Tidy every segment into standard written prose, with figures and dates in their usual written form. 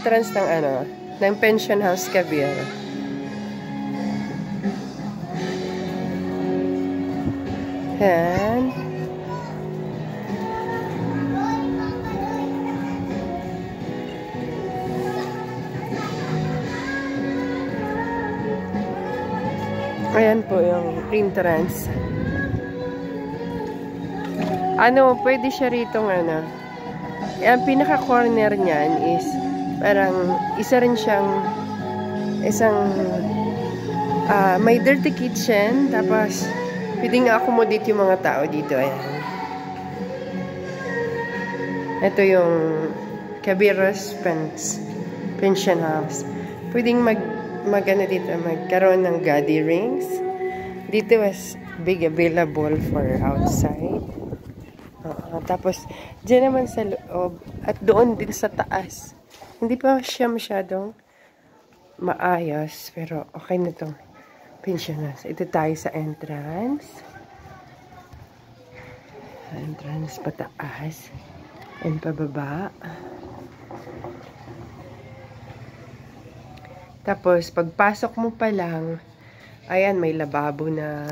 entrance ng ng Pension House Kabir. And ayan po yung entrance. Pwede siya rito ang pinaka-corner niyan is parang isa rin siyang may dirty kitchen, tapos pwedeng accommodate yung mga tao dito. Ayan. Ito yung Cabiros Pension House. Pwedeng magkaroon ng gatherings. Dito was big available for outside. Tapos, dyan naman sa loob. At doon din sa taas. Hindi pa siya masyadong maayos. Pero, okay na itong pension house. Ito tayo sa entrance. Entrance pataas. And pababa. Tapos, pagpasok mo pa lang, ayan, may lababo na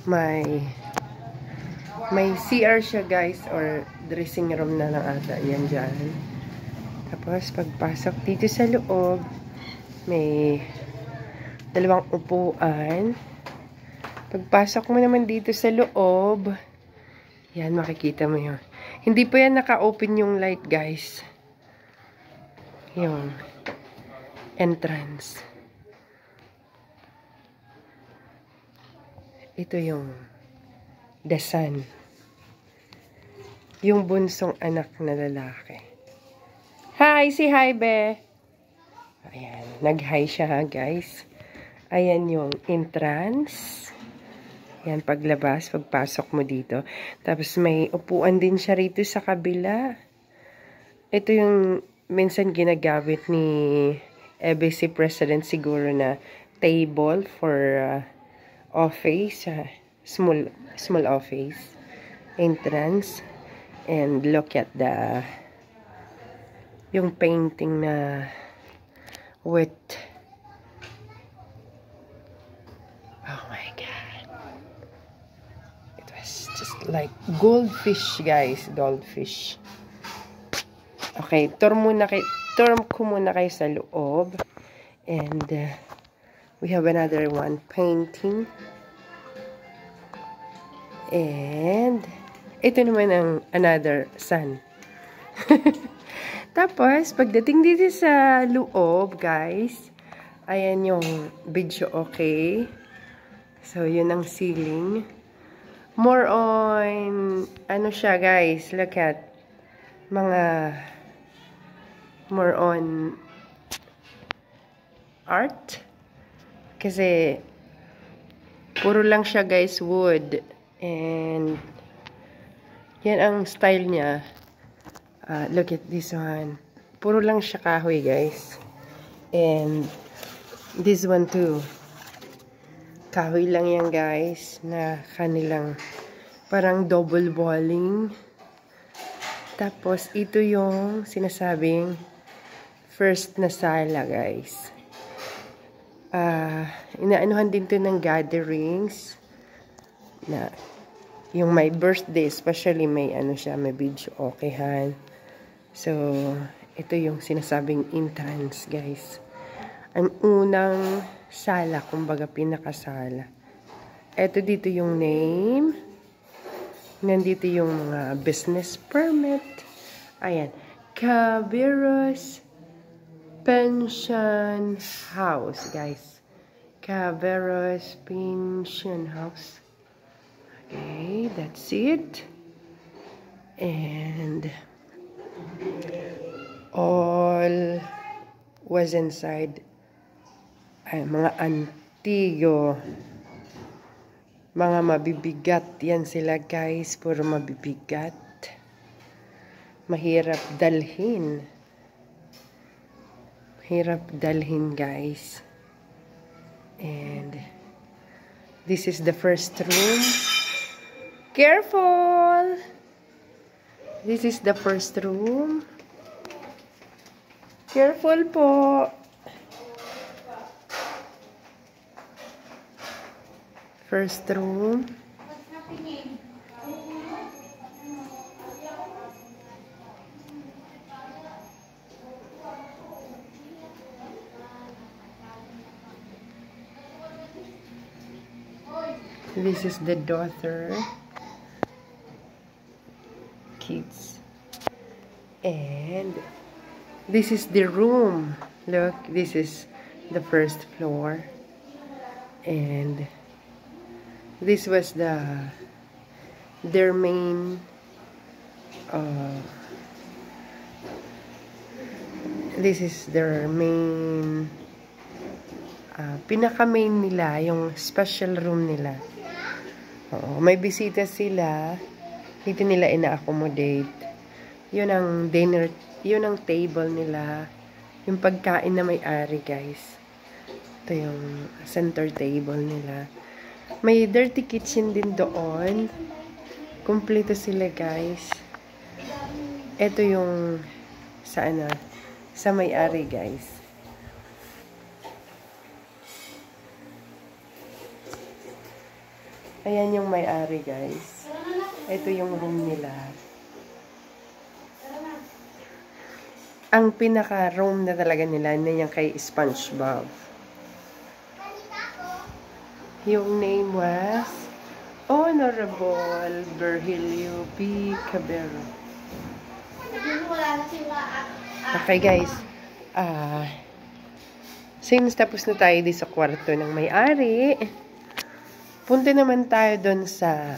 may CR siya, guys, or dressing room na lang ata. Yan dyan. Tapos, pagpasok dito sa loob, may dalawang upuan. Pagpasok mo naman dito sa loob, yan, makikita mo yun. Hindi pa yan naka-open yung light, guys. Yung entrance. Ito yung the sun. Yung bunsong anak na lalaki. Hi! Si hi, be! Ayan. Nag-hi siya, guys. Ayan yung entrance. Ayan, paglabas, pagpasok mo dito. Tapos may upuan din siya rito sa kabila. Ito yung minsan ginagamit ni EBC President siguro na table for office. Small office. Entrance. And look at yung painting na with, oh my god, it was just like goldfish, guys. Goldfish. Okay, tour ko muna kayo sa loob. And we have another one painting. And ito naman ang another sun. Tapos, pagdating dito sa loob, guys, ayan yung video, okay. So, yun ang ceiling. More on, siya, guys, look at, more on art. Kasi, puro lang siya, guys, wood. And, yan ang style niya. Look at this one. Puro lang siya kahoy, guys. And this one too. Kahoy lang yan, guys. Na kanilang parang double walling. Tapos, ito yung sinasabing first na sala, guys. Inaanuhan din to ng gatherings. Na yung may birthday, especially may may video okayhan. So, ito yung sinasabing entrance, guys. Ang unang sala, kumbaga pinakasala. Ito dito yung name. Nandito yung mga business permit. Ayan. Cabiros Pension House, guys. Cabiros Pension House. Okay, that's it. And all was inside. Ay, mga antigo. Mga mabibigat. Yan sila, guys. Puro mabibigat. Mahirap dalhin. Mahirap dalhin, guys. And this is the first room. Careful! This is the first room. Careful po. First room. This is the daughter. Kids. And this is the room. Look, this is the first floor. And this was their main this is their main pinaka main nila, yung special room nila. Oo, may bisita sila, dito nila ina-accommodate. Yun ang dinner, yun ang table nila, yung pagkain na may-ari, guys. Ito yung center table nila. May dirty kitchen din doon. Kompleto sila, guys. Ito yung sa may-ari, guys. Ayan yung may-ari, guys. Ito yung room nila. Ang pinaka-room na talaga nila na yung kay SpongeBob. Yung name was Honorable Virgilio P. Cabero. Okay, guys. Since tapos na tayo di sa kwarto ng may-ari, punta naman tayo doon sa...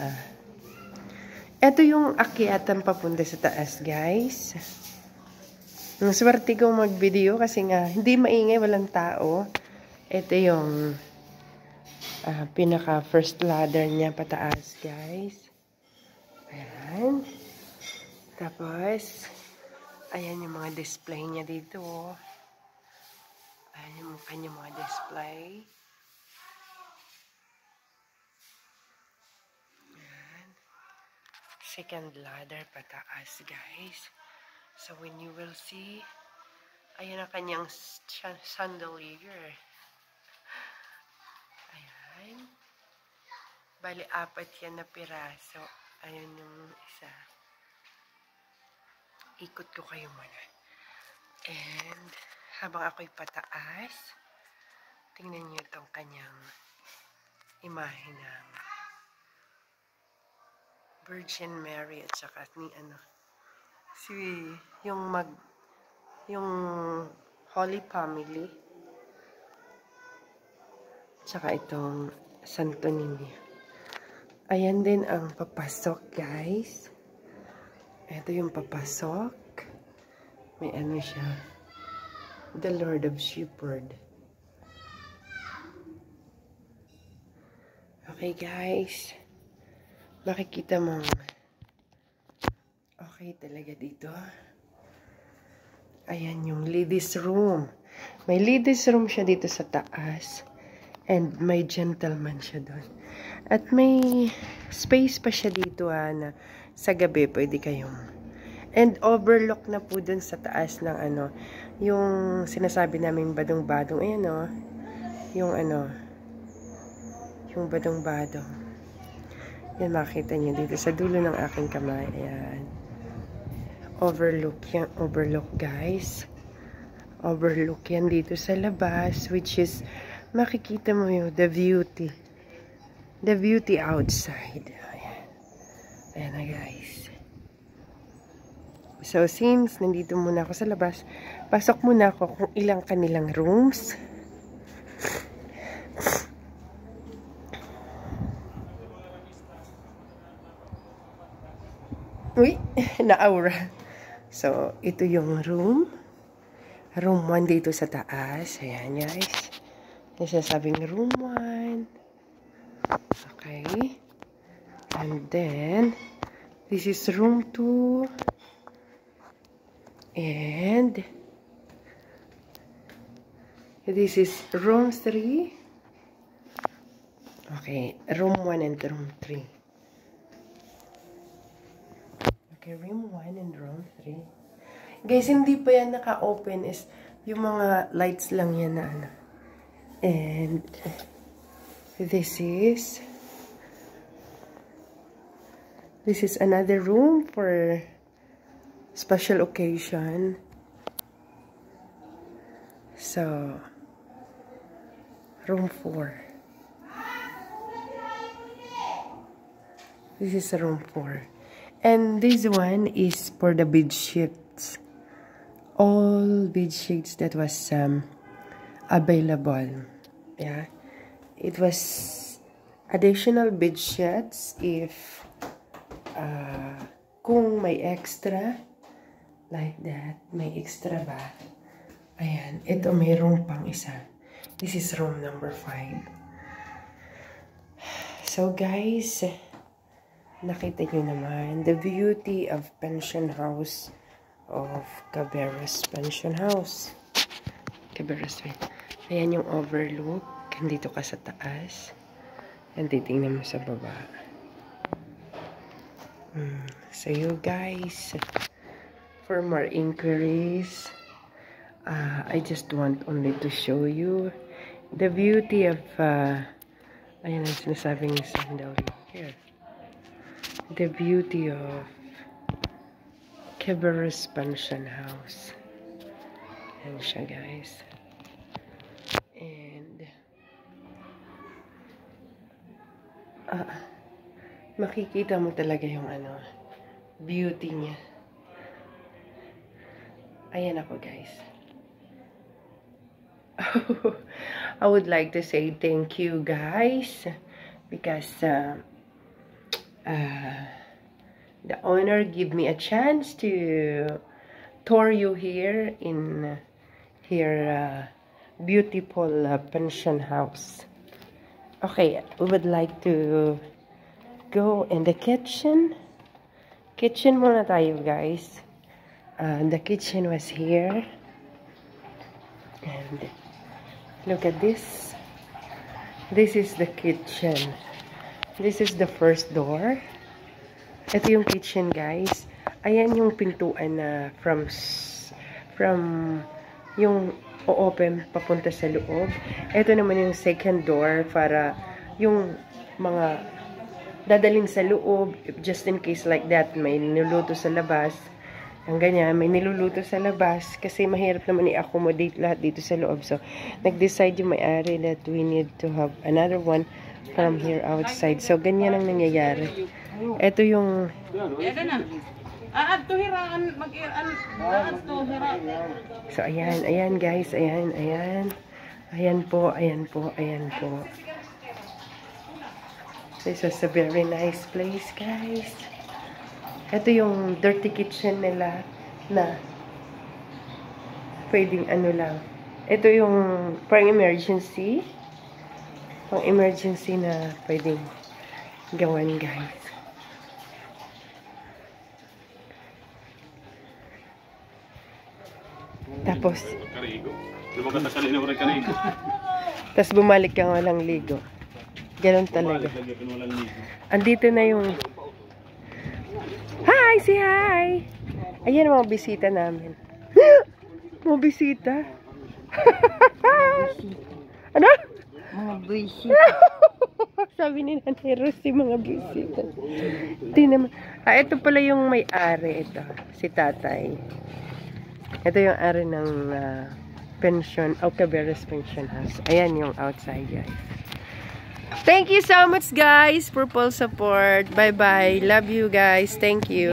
Ito yung akyatan papunta sa taas, guys. Ang swerte kong mag-video kasi nga hindi maingay, walang tao. Ito yung pinaka first ladder niya pataas, guys. Ayan. Tapos, ayan yung mga display niya dito. Ayan yung kanyang mga display. Second ladder pataas, guys. So when you will see, ayan ang kanyang chandelier. Ayan. Bali, 4 yan na piraso. Ayan yung isa. Ikot ko kayo muna. And habang ako'y pataas, tingnan niyo itong kanyang imahe ng Virgin Mary at saka ni yung Holy Family at saka itong Santo Niño. Ayan din ang papasok, guys. Ito yung papasok. May siya, the Lord of Shepherd. Okay, guys. Makikita mo okay talaga dito. Ayan yung ladies room. May ladies room siya dito sa taas. And may gentleman siya doon. At may space pa siya dito na sa gabi pwede kayong. And overlook na po doon sa taas ng yung sinasabi namin badong-badong. Ayan yung yung badong-badong. Yan, makita nyo dito sa dulo ng aking kamay. Ayan. Overlook yan. Overlook, guys. Overlook yan dito sa labas. Which is, makikita mo yung the beauty. The beauty outside. Ayan. Ayan na, guys. So, since nandito muna ako sa labas, pasok muna ako kung ilang kanilang rooms. Uy, na-aura. So, ito yung room. Room 1 dito sa taas. Ayan, guys. Nasasabing room 1. Okay. And then, this is room 2. And, this is room 3. Okay, room 1 and room 3. Okay, room 1 and room 3. Guys, hindi pa yan naka-open. Is yung mga lights lang yan na ano. And this is another room for special occasion. So, room 4. This is room 4. And this one is for the bed sheets. All bed sheets that was available. Yeah. It was additional bed sheets if kung may extra like that, may extra ba? Ayan, ito may room pang isa. This is room number 5. So guys, nakita nyo naman the beauty of pension house of Cabarrus Pension House. Cabarrus. Ayan yung overlook. Dito ka sa taas. And titingnan mo sa baba. So you guys, for more inquiries, I just want only to show you the beauty of ayan ang sinasabing sandal here. The beauty of Cabarrus Pension House. Ayan siya guys. And makikita mo talaga yung ano, beauty niya. Ayan ako guys. I would like to say thank you guys because the owner give me a chance to tour you here in here beautiful pension house. Okay, we would like to go in the kitchen. Kitchen muna tayo guys. The kitchen was here. And look at this. This is the kitchen. This is the first door. Ito yung kitchen guys. Ayan yung pintuan na from yung o-open papunta sa loob. Ito naman yung second door para yung mga dadaling sa loob, just in case like that, may niluluto sa labas. Ang ganyan, may niluluto sa labas kasi mahirap naman i-accommodate lahat dito sa loob. So, nag-decide yung may-ari that we need to have another one from here outside. So, ganyan ang nangyayari. Ito yung so, ayan guys, ayan. Ayan po. This is a very nice place, guys. Ito yung dirty kitchen nila na pwedeng ano lang. Ito yung pang emergency. Pang emergency na pwedeng gawan, guys. Tapos tapos bumalik ka walang ligo. Ganon talaga. Andito na yung hi! Say hi! Ayan mga bisita namin. Mga bisita? Ano? Mga bisita. Sabi ni Nanay Rosie, mga bisita. Tingnan mo. Ito pala yung may-ari. Ito, si tatay. Ito yung ari ng pension, Cabarrus Pension House. Ayan yung outside, guys. Thank you so much, guys, for full support. Bye-bye. Love you, guys. Thank you.